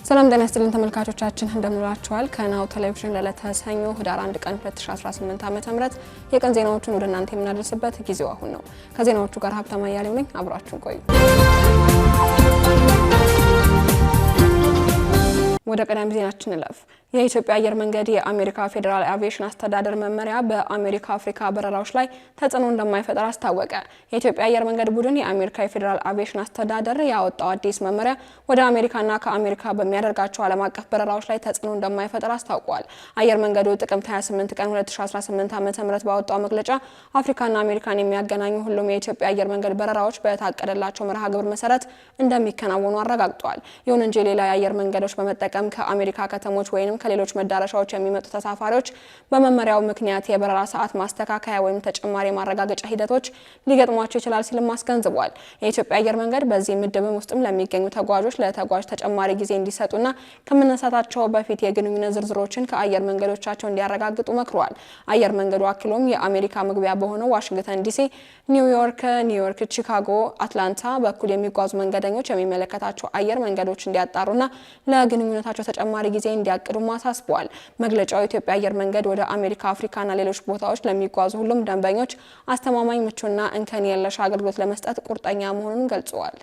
ሰላም ጤና ይስጥልን ተመልካቾቻችን እንደምንላችኋል ከናሁ ቴሌቪዥን ለዕለተ ሰኞ ህዳር 1 ቀን 2018 ዓ.ም የቀን ዜናዎችን ወደ እናንተ የምናደርስበት ጊዜው አሁን ነው። ከዜናዎቹ ጋር ሀብታማ ያሌው ነኝ። አብራችሁን ቆዩ። ወደ ቀዳሚ ዜናችን እንለፍ። የኢትዮጵያ አየር መንገድ የአሜሪካ ፌደራል አቪዬሽን አስተዳደር መመሪያ በአሜሪካ አፍሪካ በረራዎች ላይ ተጽዕኖ እንደማይፈጠር አስታወቀ። የኢትዮጵያ አየር መንገድ ቡድን የአሜሪካ ፌደራል አቪዬሽን አስተዳደር ያወጣው አዲስ መመሪያ ወደ አሜሪካና ከአሜሪካ በሚያደርጋቸው ዓለም አቀፍ በረራዎች ላይ ተጽዕኖ እንደማይፈጠር አስታውቋል። አየር መንገዱ ጥቅምት 28 ቀን 2018 ዓ.ም ባወጣው መግለጫ አፍሪካና አሜሪካን የሚያገናኙ ሁሉም የኢትዮጵያ አየር መንገድ በረራዎች በታቀደላቸው መርሃ ግብር መሰረት እንደሚከናወኑ አረጋግጧል። ይሁን እንጂ ሌላ የአየር መንገዶች በመጠቀም ከአሜሪካ ከተሞች ወይንም ከሌሎች መዳረሻዎች የሚመጡ ተሳፋሪዎች በመመሪያው ምክንያት የበረራ ሰዓት ማስተካከያ ወይም ተጨማሪ ማረጋገጫ ሂደቶች ሊገጥሟቸው ይችላል ሲልም አስገንዝቧል። የኢትዮጵያ አየር መንገድ በዚህ ምድብ ውስጥም ለሚገኙ ተጓዦች ለተጓዥ ተጨማሪ ጊዜ እንዲሰጡና ከመነሳታቸው በፊት የግንኙነት ዝርዝሮችን ከአየር መንገዶቻቸው እንዲያረጋግጡ መክሯል። አየር መንገዱ አክሎም የአሜሪካ መግቢያ በሆነው ዋሽንግተን ዲሲ፣ ኒውዮርክ፣ ቺካጎ፣ አትላንታ በኩል የሚጓዙ መንገደኞች የሚመለከታቸው አየር መንገዶች እንዲያጣሩና ለግንኙነታቸው ተጨማሪ ጊዜ እንዲያቅዱ አሳስቧል። መግለጫው የኢትዮጵያ አየር መንገድ ወደ አሜሪካ፣ አፍሪካና ሌሎች ቦታዎች ለሚጓዙ ሁሉም ደንበኞች አስተማማኝ፣ ምቹና እንከን የለሽ አገልግሎት ለመስጠት ቁርጠኛ መሆኑን ገልጿል።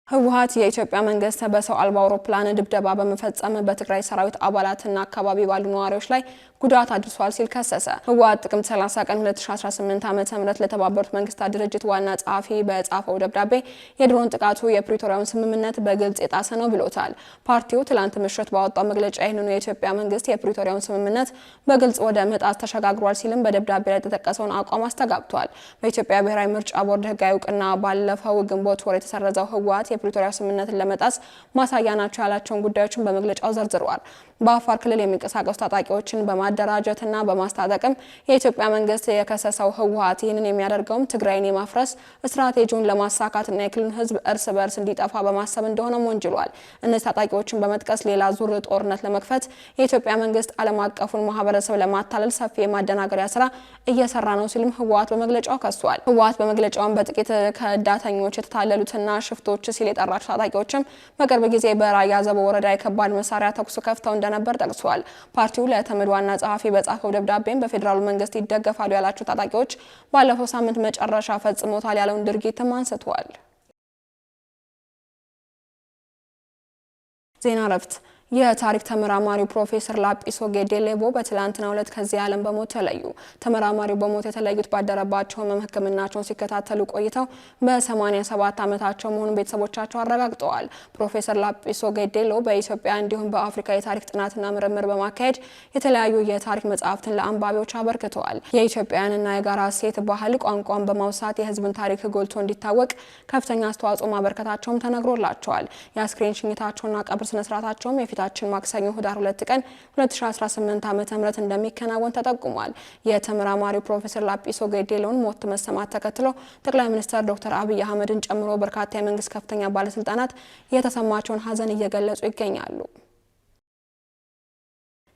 ህወሓት የኢትዮጵያ መንግስት በሰው አልባ አውሮፕላን ድብደባ በመፈጸም በትግራይ ሰራዊት አባላትና አካባቢ ባሉ ነዋሪዎች ላይ ጉዳት አድርሷል ሲል ከሰሰ። ህወሓት ጥቅምት 30 ቀን 2018 ዓ.ም ለተባበሩት መንግስታት ድርጅት ዋና ጸሐፊ በጻፈው ደብዳቤ የድሮን ጥቃቱ የፕሪቶሪያውን ስምምነት በግልጽ የጣሰ ነው ብሎታል። ፓርቲው ትላንት ምሽት ባወጣው መግለጫ ይህንኑ የኢትዮጵያ መንግስት የፕሪቶሪያውን ስምምነት በግልጽ ወደ መጣስ ተሸጋግሯል ሲልም በደብዳቤ ላይ የተጠቀሰውን አቋም አስተጋብቷል። በኢትዮጵያ ብሔራዊ ምርጫ ቦርድ ህጋዊ እውቅና ባለፈው ግንቦት ወር የተሰረዘው ህወሓት የፕሪቶሪያ ስምምነትን ለመጣስ ማሳያ ናቸው ያላቸውን ጉዳዮችን በመግለጫው ዘርዝሯል። በአፋር ክልል የሚንቀሳቀሱ ታጣቂዎችን በማደራጀትና በማስታጠቅም የኢትዮጵያ መንግስት የከሰሰው ህወሓት ይህንን የሚያደርገውም ትግራይን የማፍረስ ስትራቴጂውን ለማሳካትና የክልሉን ህዝብ እርስ በርስ እንዲጠፋ በማሰብ እንደሆነም ወንጅሏል። እነዚህ ታጣቂዎችን በመጥቀስ ሌላ ዙር ጦርነት ለመክፈት የኢትዮጵያ መንግስት ዓለም አቀፉን ማህበረሰብ ለማታለል ሰፊ የማደናገሪያ ስራ እየሰራ ነው ሲልም ህወሓት በመግለጫው ከሷል። ህወሓት በመግለጫውን በጥቂት ከዳተኞች የተታለሉትና ሽፍቶች ሲል የጠራቸው ታጣቂዎችም በቅርብ ጊዜ በራያ ዘቦ ወረዳ የከባድ መሳሪያ ተኩስ ከፍተው እንደነበር ጠቅሷል። ፓርቲው ለተመድ ዋና ጸሐፊ በጻፈው ደብዳቤም በፌዴራሉ መንግስት ይደገፋሉ ያላቸው ታጣቂዎች ባለፈው ሳምንት መጨረሻ ፈጽሞታል ያለውን ድርጊትም አንስቷል። ዜና እረፍት። የታሪክ ተመራማሪው ፕሮፌሰር ላጲሶ ጌዴሌቦ በትላንትናው ዕለት ከዚህ ዓለም በሞት ተለዩ። ተመራማሪው በሞት የተለዩት ባደረባቸው ሕክምናቸውን ሲከታተሉ ቆይተው በ87 ዓመታቸው መሆኑን ቤተሰቦቻቸው አረጋግጠዋል። ፕሮፌሰር ላጲሶ ጌዴሌቦ በኢትዮጵያ እንዲሁም በአፍሪካ የታሪክ ጥናትና ምርምር በማካሄድ የተለያዩ የታሪክ መጻሕፍትን ለአንባቢዎች አበርክተዋል። የኢትዮጵያውያንና የጋራ እሴት፣ ባህል፣ ቋንቋን በማውሳት የህዝብን ታሪክ ጎልቶ እንዲታወቅ ከፍተኛ አስተዋጽኦ ማበርከታቸውም ተነግሮላቸዋል። የአስክሬን ሽኝታቸውና ቀብር ስነስርዓታቸውም ታችን ማክሰኞ ህዳር 2 ቀን 2018 ዓ.ም እንደሚከናወን ተጠቁሟል። የተመራማሪው ፕሮፌሰር ላጲሶ ጌዴሌቦን ሞት መሰማት ተከትሎ ጠቅላይ ሚኒስትር ዶክተር አብይ አህመድን ጨምሮ በርካታ የመንግስት ከፍተኛ ባለስልጣናት የተሰማቸውን ሀዘን እየገለጹ ይገኛሉ።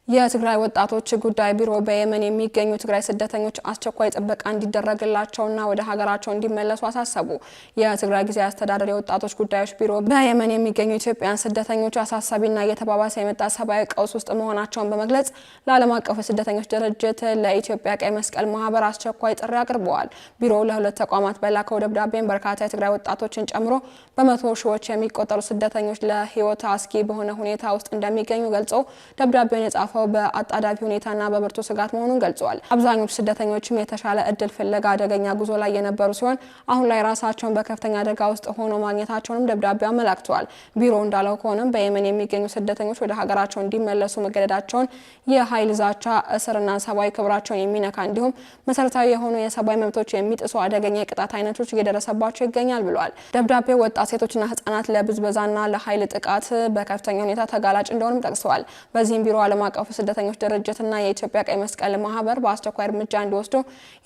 የትግራይ ወጣቶች ጉዳይ ቢሮ በየመን የሚገኙ ትግራይ ስደተኞች አስቸኳይ ጥበቃ እንዲደረግላቸውና ወደ ሀገራቸው እንዲመለሱ አሳሰቡ። የትግራይ ጊዜያዊ አስተዳደር የወጣቶች ጉዳዮች ቢሮ በየመን የሚገኙ ኢትዮጵያውያን ስደተኞች አሳሳቢና እየተባባሰ የመጣ ሰብአዊ ቀውስ ውስጥ መሆናቸውን በመግለጽ ለዓለም አቀፉ ስደተኞች ድርጅት ለኢትዮጵያ ቀይ መስቀል ማህበር አስቸኳይ ጥሪ አቅርበዋል። ቢሮው ለሁለት ተቋማት በላከው ደብዳቤም በርካታ የትግራይ ወጣቶችን ጨምሮ በመቶ ሺዎች የሚቆጠሩ ስደተኞች ለህይወት አስጊ በሆነ ሁኔታ ውስጥ እንደሚገኙ ገልጾ ደብዳቤውን የጻፈው በአጣዳፊ ሁኔታና በብርቱ ስጋት መሆኑን ገልጿል። አብዛኞቹ ስደተኞችም የተሻለ እድል ፍለጋ አደገኛ ጉዞ ላይ የነበሩ ሲሆን አሁን ላይ ራሳቸውን በከፍተኛ አደጋ ውስጥ ሆኖ ማግኘታቸውንም ደብዳቤው አመላክቷል። ቢሮው እንዳለው ከሆነም በየመን የሚገኙ ስደተኞች ወደ ሀገራቸው እንዲመለሱ መገደዳቸውን የኃይል ዛቻ፣ እስርና ሰብአዊ ክብራቸውን የሚነካ እንዲሁም መሰረታዊ የሆኑ የሰብአዊ መብቶች የሚጥሱ አደገኛ የቅጣት አይነቶች እየደረሰባቸው ይገኛል ብሏል። ደብዳቤው ወጣት ሴቶችና ህጻናት ለብዝበዛና ለኃይል ጥቃት በከፍተኛ ሁኔታ ተጋላጭ እንደሆኑም ጠቅሰዋል። በዚህም ቢሮ ዓለም አቀፉ ስደተኞች ድርጅትና የኢትዮጵያ ቀይ መስቀል ማህበር በአስቸኳይ እርምጃ እንዲወስዱ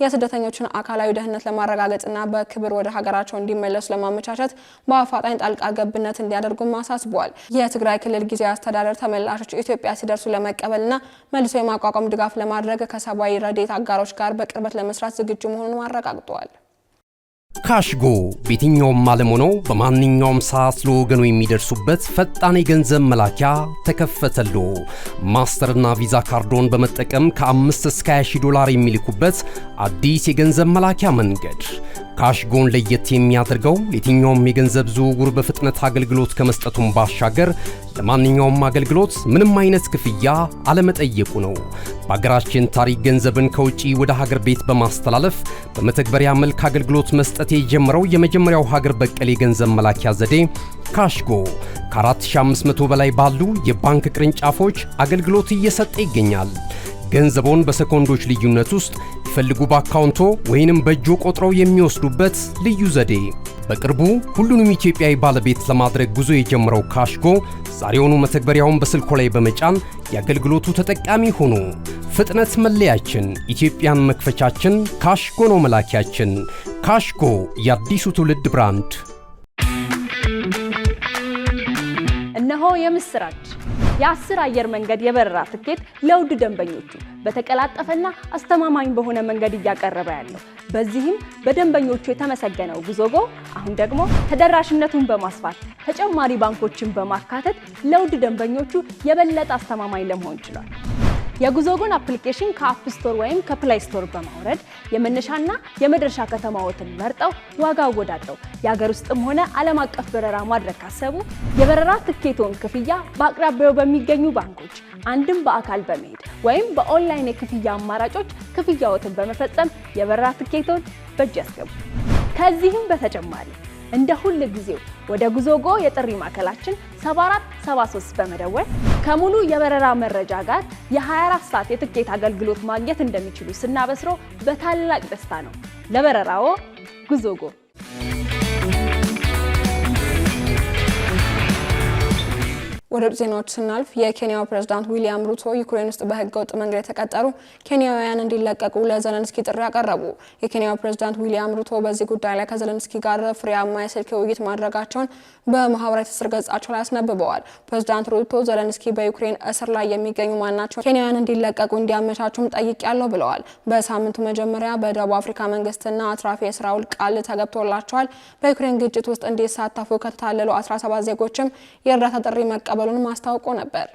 የስደተኞችን አካላዊ ደህንነት ለማረጋገጥና በክብር ወደ ሀገራቸው እንዲመለሱ ለማመቻቸት በአፋጣኝ ጣልቃ ገብነት እንዲያደርጉም አሳስበዋል። የትግራይ ክልል ጊዜያዊ አስተዳደር ተመላሾች ኢትዮጵያ ሲደርሱ ለመቀበልና መልሶ የማቋቋም ድጋፍ ለማድረግ ከሰብአዊ ረድኤት አጋሮች ጋር በቅርበት ለመስራት ዝግጁ መሆኑን አረጋግጠዋል። ካሽጎ በየትኛውም ዓለም ሆነው በማንኛውም ሰዓት ለወገኑ የሚደርሱበት ፈጣን የገንዘብ መላኪያ ተከፈተሎ። ማስተርና ቪዛ ካርዶን በመጠቀም ከ5 እስከ 20 ዶላር የሚልኩበት አዲስ የገንዘብ መላኪያ መንገድ። ካሽጎን ለየት የሚያደርገው የትኛውም የገንዘብ ዝውውር በፍጥነት አገልግሎት ከመስጠቱም ባሻገር ለማንኛውም አገልግሎት ምንም አይነት ክፍያ አለመጠየቁ ነው። በአገራችን ታሪክ ገንዘብን ከውጪ ወደ ሀገር ቤት በማስተላለፍ በመተግበሪያ መልክ አገልግሎት መስጠት የጀመረው የመጀመሪያው ሀገር በቀል የገንዘብ መላኪያ ዘዴ ካሽጎ ከ4500 በላይ ባሉ የባንክ ቅርንጫፎች አገልግሎት እየሰጠ ይገኛል። ገንዘቦን በሰኮንዶች ልዩነት ውስጥ ይፈልጉ በአካውንቶ ወይንም በእጆ ቆጥረው የሚወስዱበት ልዩ ዘዴ። በቅርቡ ሁሉንም ኢትዮጵያዊ ባለቤት ለማድረግ ጉዞ የጀመረው ካሽጎ ዛሬውኑ መተግበሪያውን በስልኮ ላይ በመጫን የአገልግሎቱ ተጠቃሚ ሆኑ። ፍጥነት መለያችን፣ ኢትዮጵያን መክፈቻችን፣ ካሽጎ ነው መላኪያችን። ካሽጎ የአዲሱ ትውልድ ብራንድ። እነሆ የምስራች! የ10 አየር መንገድ የበረራ ትኬት ለውድ ደንበኞቹ በተቀላጠፈና አስተማማኝ በሆነ መንገድ እያቀረበ ያለው። በዚህም በደንበኞቹ የተመሰገነው ጉዞጎ አሁን ደግሞ ተደራሽነቱን በማስፋት ተጨማሪ ባንኮችን በማካተት ለውድ ደንበኞቹ የበለጠ አስተማማኝ ለመሆን ችሏል። የጉዞጎን አፕሊኬሽን ከአፕ ስቶር ወይም ከፕላይ ስቶር በማውረድ የመነሻና የመድረሻ ከተማዎትን መርጠው ዋጋ አወዳድረው የሀገር ውስጥም ሆነ ዓለም አቀፍ በረራ ማድረግ ካሰቡ የበረራ ትኬቶን ክፍያ በአቅራቢያው በሚገኙ ባንኮች አንድም በአካል በመሄድ ወይም በኦንላይን የክፍያ አማራጮች ክፍያዎትን በመፈጸም የበረራ ትኬቶን በእጅ ያስገቡ። ከዚህም በተጨማሪ እንደ ሁሉ ጊዜው ወደ ጉዞጎ የጥሪ ማዕከላችን 7473 በመደወል ከሙሉ የበረራ መረጃ ጋር የ24 ሰዓት የትኬት አገልግሎት ማግኘት እንደሚችሉ ስናበስሮ በታላቅ ደስታ ነው። ለበረራዎ ጉዞጎ። ወደ ዜናዎች ስናልፍ የኬንያው ፕሬዝዳንት ዊሊያም ሩቶ ዩክሬን ውስጥ በህገወጥ መንገድ የተቀጠሩ ኬንያውያን እንዲለቀቁ ለዘለንስኪ ጥሪ አቀረቡ። የኬንያው ፕሬዝዳንት ዊሊያም ሩቶ በዚህ ጉዳይ ላይ ከዘለንስኪ ጋር ፍሬያማ የስልክ ውይይት ማድረጋቸውን በማህበራዊ ትስስር ገጻቸው ላይ አስነብበዋል። ፕሬዝዳንት ሩቶ ዘለንስኪ በዩክሬን እስር ላይ የሚገኙ ማናቸው ኬንያውያን እንዲለቀቁ እንዲያመቻቹም ጠይቄያለሁ ብለዋል። በሳምንቱ መጀመሪያ በደቡብ አፍሪካ መንግስትና አትራፊ የስራ ውል ቃል ተገብቶላቸዋል። በዩክሬን ግጭት ውስጥ እንዲሳተፉ ከተታለሉ 17 ዜጎችም የእርዳታ ጥሪ መቀበሉን ማስታወቁ ነበር።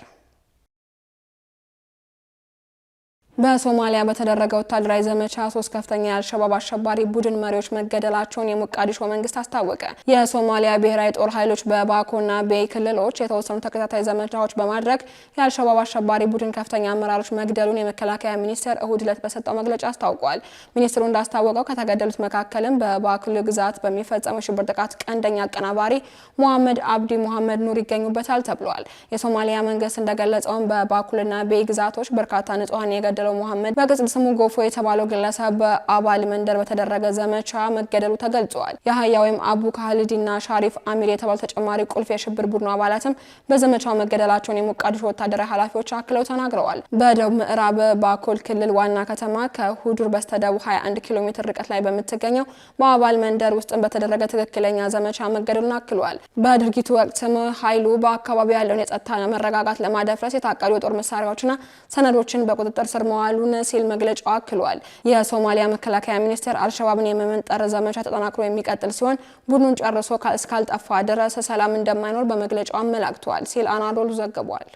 በሶማሊያ በተደረገ ወታደራዊ ዘመቻ 3 ከፍተኛ የአልሸባብ አሸባሪ ቡድን መሪዎች መገደላቸውን የሞቃዲሾ መንግስት አስታወቀ። የሶማሊያ ብሔራዊ ጦር ኃይሎች በባኮና ቤይ ክልሎች የተወሰኑ ተከታታይ ዘመቻዎች በማድረግ የአልሸባብ አሸባሪ ቡድን ከፍተኛ አመራሮች መግደሉን የመከላከያ ሚኒስቴር እሁድ ዕለት በሰጠው መግለጫ አስታውቋል። ሚኒስትሩ እንዳስታወቀው ከተገደሉት መካከልም በባክል ግዛት በሚፈጸመው ሽብር ጥቃት ቀንደኛ አቀናባሪ ሙሐመድ አብዲ ሙሐመድ ኑር ይገኙበታል ተብሏል። የሶማሊያ መንግስት እንደገለጸው በባኩልና ቤይ ግዛቶች በርካታ ንጹሃን የገደለው ሙሐመድ በቅጽል ስሙ ጎፎ የተባለው ግለሰብ በአባል መንደር በተደረገ ዘመቻ መገደሉ ተገልጿል። የሀያ ወይም አቡ ካህልዲና ሻሪፍ አሚር የተባሉ ተጨማሪ ቁልፍ የሽብር ቡድኑ አባላትም በዘመቻው መገደላቸውን የሞቃዲሾ ወታደራዊ ኃላፊዎች አክለው ተናግረዋል። በደቡብ ምዕራብ ባኮል ክልል ዋና ከተማ ከሁዱር በስተደቡብ 21 ኪሎ ሜትር ርቀት ላይ በምትገኘው በአባል መንደር ውስጥ በተደረገ ትክክለኛ ዘመቻ መገደሉን አክሏል። በድርጊቱ ወቅትም ኃይሉ በአካባቢው ያለውን የጸጥታ መረጋጋት ለማደፍረስ የታቀዱ የጦር መሳሪያዎችና ሰነዶችን በቁጥጥር ስር መዋሉን ሲል መግለጫው አክሏል። የሶማሊያ መከላከያ ሚኒስቴር አልሸባብን የመመንጠር ዘመቻ ተጠናክሮ የሚቀጥል ሲሆን ቡድኑን ጨርሶ እስካልጠፋ ድረስ ሰላም እንደማይኖር በመግለጫው አመላክቷል ሲል አናዶሉ ዘግቧል።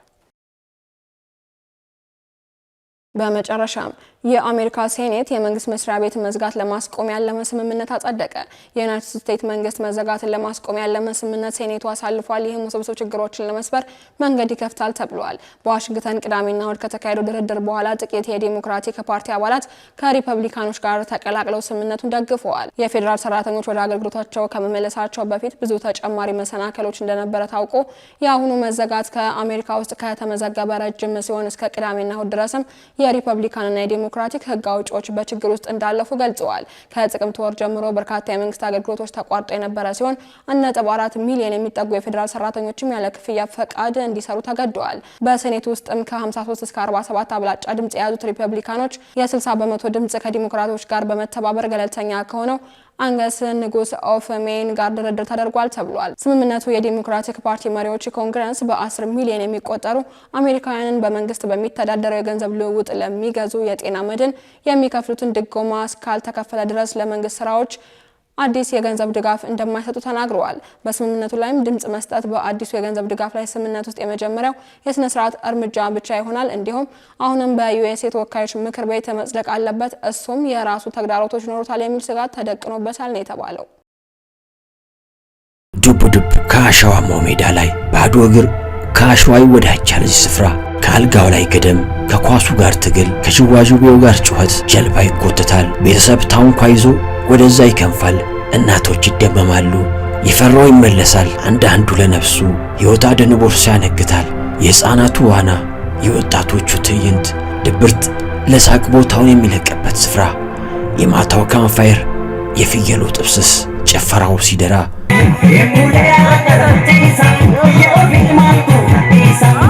በመጨረሻም የአሜሪካ ሴኔት የመንግስት መስሪያ ቤት መዝጋት ለማስቆም ያለመ ስምምነት አጸደቀ። የዩናይትድ ስቴትስ መንግስት መዘጋትን ለማስቆም ያለመ ስምምነት ሴኔቱ አሳልፏል። ይህም ውስብስብ ችግሮችን ለመስበር መንገድ ይከፍታል ተብሏል። በዋሽንግተን ቅዳሜና እሁድ ከተካሄደው ድርድር በኋላ ጥቂት የዲሞክራቲክ ፓርቲ አባላት ከሪፐብሊካኖች ጋር ተቀላቅለው ስምምነቱን ደግፈዋል። የፌዴራል ሰራተኞች ወደ አገልግሎታቸው ከመመለሳቸው በፊት ብዙ ተጨማሪ መሰናከሎች እንደነበረ ታውቆ የአሁኑ መዘጋት ከአሜሪካ ውስጥ ከተመዘገበ ረጅም ሲሆን እስከ ቅዳሜና እሁድ ድረስም የሪፐብሊካንና የዲሞክራቲክ ህግ አውጪዎች በችግር ውስጥ እንዳለፉ ገልጸዋል። ከጥቅምት ወር ጀምሮ በርካታ የመንግስት አገልግሎቶች ተቋርጦ የነበረ ሲሆን 1.4 ሚሊዮን የሚጠጉ የፌዴራል ሰራተኞችም ያለ ክፍያ ፈቃድ እንዲሰሩ ተገደዋል። በሴኔት ውስጥም ከ53 እስከ 47 አብላጫ ድምጽ የያዙት ሪፐብሊካኖች የ60 በመቶ ድምጽ ከዲሞክራቶች ጋር በመተባበር ገለልተኛ ከሆነው አንገስ ንጉስ ኦፍ ሜን ጋር ድርድር ተደርጓል ተብሏል። ስምምነቱ የዲሞክራቲክ ፓርቲ መሪዎች ኮንግረስ በ10 ሚሊዮን የሚቆጠሩ አሜሪካውያንን በመንግስት በሚተዳደረው የገንዘብ ልውውጥ ለሚገዙ የጤና መድን የሚከፍሉትን ድጎማ እስካልተከፈለ ድረስ ለመንግስት ስራዎች አዲስ የገንዘብ ድጋፍ እንደማይሰጡ ተናግረዋል። በስምምነቱ ላይም ድምጽ መስጠት በአዲሱ የገንዘብ ድጋፍ ላይ ስምምነት ውስጥ የመጀመሪያው የስነ ስርዓት እርምጃ ብቻ ይሆናል። እንዲሁም አሁንም በዩኤስ የተወካዮች ምክር ቤት መጽደቅ አለበት፣ እሱም የራሱ ተግዳሮቶች ይኖሩታል የሚል ስጋት ተደቅኖበታል ነው የተባለው። ዱብ ዱብ ከአሸዋማው ሜዳ ላይ ባዶ እግር ከአሸዋ ይወዳጃል። እዚህ ስፍራ ከአልጋው ላይ ገደም፣ ከኳሱ ጋር ትግል፣ ከሽዋዥዌው ጋር ጩኸት፣ ጀልባ ይጎተታል። ቤተሰብ ታንኳ ይዞ ወደዛ ይከንፋል። እናቶች ይደመማሉ። የፈራው ይመለሳል። አንዳንዱ ለነፍሱ ሕይወት አድን ቦርሳ ያነግታል። የሕፃናቱ ዋና፣ የወጣቶቹ ትዕይንት፣ ድብርት ለሳቅ ቦታውን የሚለቅበት ስፍራ፣ የማታው ካምፋየር፣ የፍየሉ ጥብስስ፣ ጭፈራው ሲደራ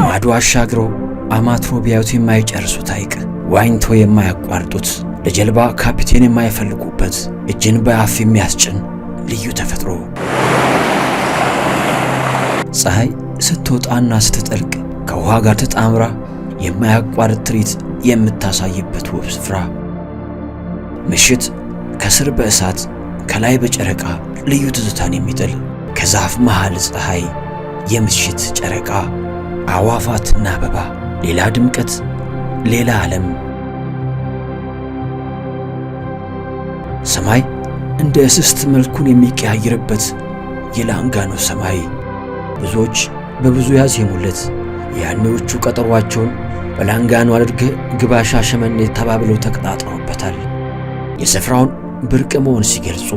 ማዶ አሻግረው አማትሮ ቢያዩት የማይጨርሱት ሐይቅ፣ ዋኝቶ የማያቋርጡት፣ ለጀልባ ካፒቴን የማይፈልጉበት፣ እጅን በአፍ የሚያስጭን ልዩ ተፈጥሮ። ፀሐይ ስትወጣና ስትጠልቅ ከውሃ ጋር ተጣምራ የማያቋርጥ ትርኢት የምታሳይበት ውብ ስፍራ። ምሽት ከስር በእሳት ከላይ በጨረቃ ልዩ ትዝታን የሚጥል ከዛፍ መሃል ፀሐይ፣ የምሽት ጨረቃ፣ አዋፋትና አበባ፣ ሌላ ድምቀት፣ ሌላ ዓለም። ሰማይ እንደ እስስት መልኩን የሚቀያየርበት የላንጋኖ ሰማይ ብዙዎች በብዙ ያዜሙለት። ያኔዎቹ ቀጠሯቸውን በላንጋኖ አድርገህ ግባ ሻሸመኔ ተባብለው ተቀጣጥረውበታል። የስፍራውን ብርቅ መሆን ሲገልጹ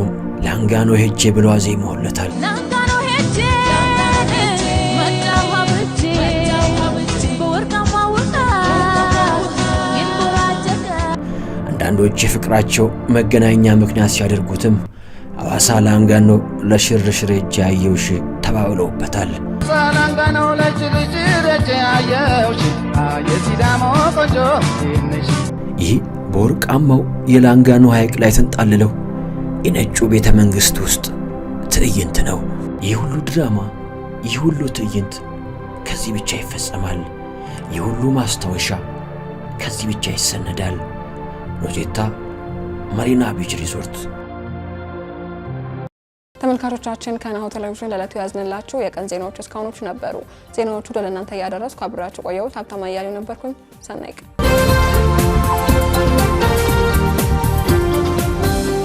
ላንጋኖ ሄጄ ብለው አዜመውለታል። አንዳንዶች የፍቅራቸው መገናኛ ምክንያት ሲያደርጉትም ሐዋሳ ላንጋኖ ለሽርሽር ሄጄ አየውሽ ተባብለውበታል። ይህ በወርቃማው የላንጋኖ ሐይቅ ላይ ተንጣልለው የነጩ ቤተ መንግሥት ውስጥ ትዕይንት ነው። ይህ ሁሉ ድራማ፣ ይህ ሁሉ ትዕይንት ከዚህ ብቻ ይፈጸማል። ይህ ሁሉ ማስታወሻ ከዚህ ብቻ ይሰነዳል። ኖዜታ ማሪና ቢች ሪዞርት። ተመልካቾቻችን ከናሁ ቴሌቪዥን ለዕለቱ ያዝንላችሁ የቀን ዜናዎች እስካሁኖቹ ነበሩ። ዜናዎቹ ለእናንተ ያደረስኩ አብራችሁ ቆየሁት። ሀብታማ እያሌው ነበርኩኝ። ሰናይ ቀን።